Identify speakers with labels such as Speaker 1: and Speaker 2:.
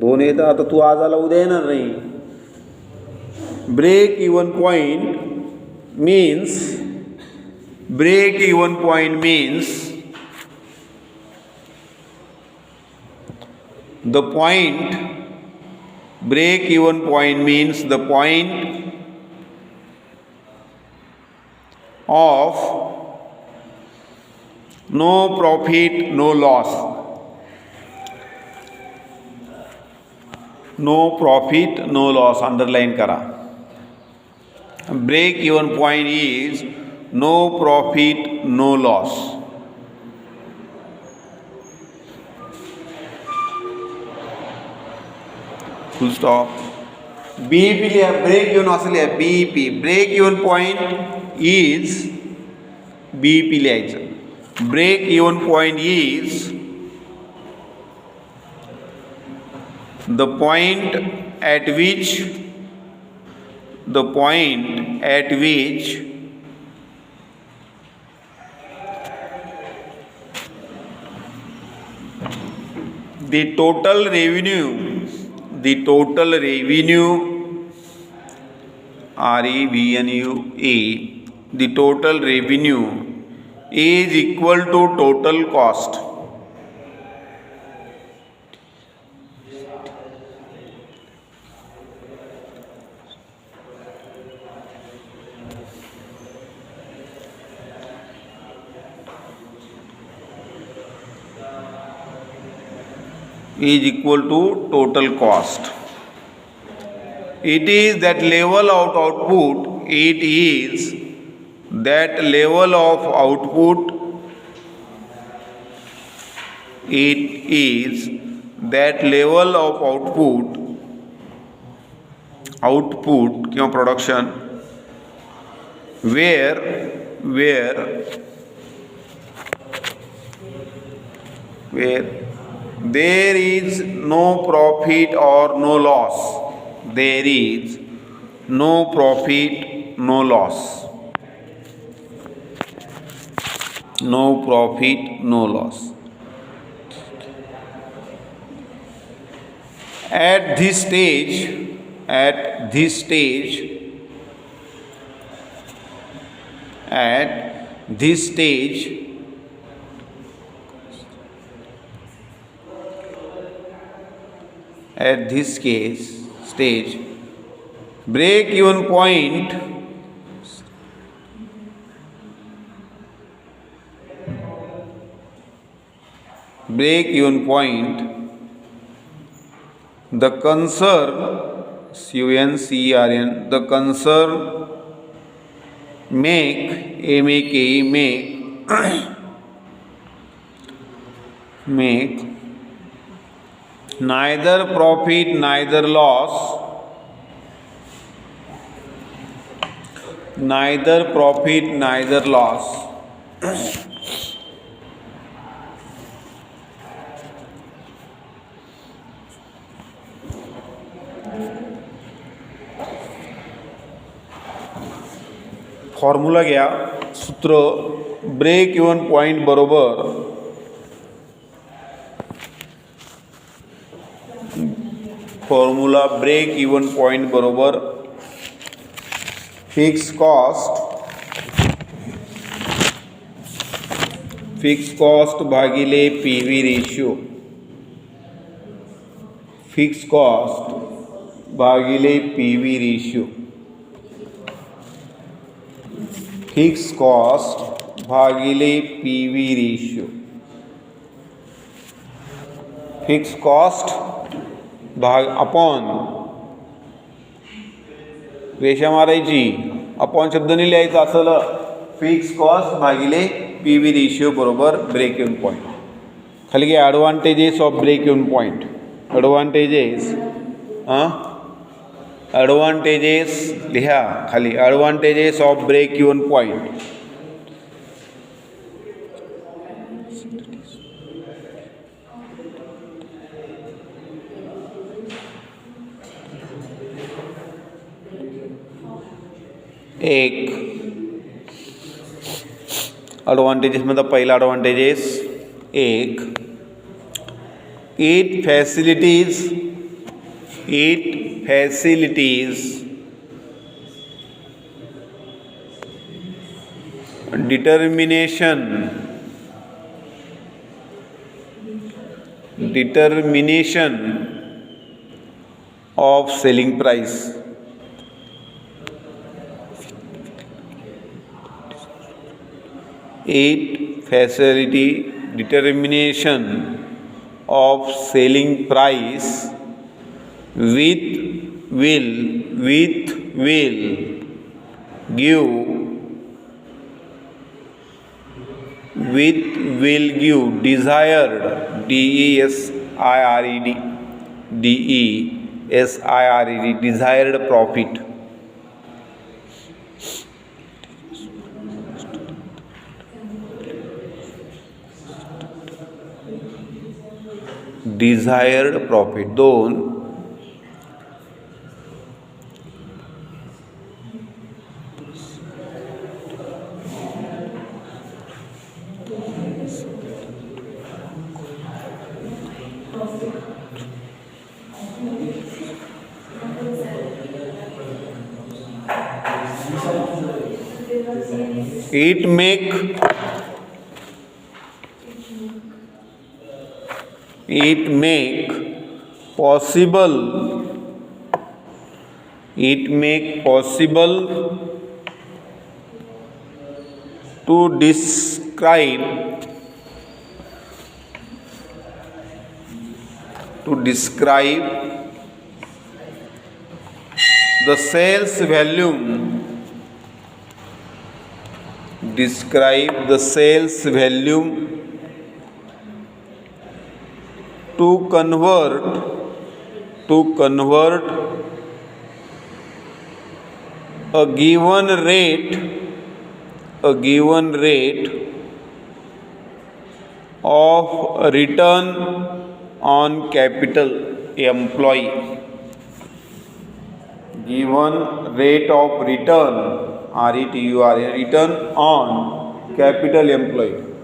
Speaker 1: दोन येतं. आता तू आज आला उद्या येणार नाही. Break even point means the point break even point means the point of no profit no loss. No profit no loss, underline करा. Break even point is no profit no loss. Full stop. BEP लिहा. Break even असं लिहा. BEP break even point is BEP लिहायचं. Break even point is the point at which the total revenue REVNUE, the total revenue is equal to total cost. Is equal to total cost. It is that level of output. It is that level of output. It is that level of output किंवा production where there is no profit or no loss. There is no profit, no loss. No profit, no loss. At this stage, at this stage, break even point the concern the concern make neither profit neither loss formula घ्या. सूत्र break even point बरोबर formula break even point बरोबर fix cost भागिले PV ratio. Fix cost भागिले PV ratio. Fix cost भागिले PV ratio. Fix cost भाग upon रेषा मारायची. अपॉन शब्द नाही लिहायचा. असलं फिक्स कॉस्ट भागिले पीव्ही रेशियो बरोबर ब्रेक इवन पॉईंट. खाली घ्या advantages of break even point. Advantages लिहा खाली. Advantages of break even point. एक ॲडव्हान्टेजेसमध्ये पहिला ॲडव्हान्टेजेस एक, it facilities It facilitates determination of selling price. It facilitates determination of selling price will give desired desired profit. Desired profit. 2. It make possible to describe the sales volume. Describe the sales volume to convert a given rate of return on capital employed. Given rate of return, return on capital employed.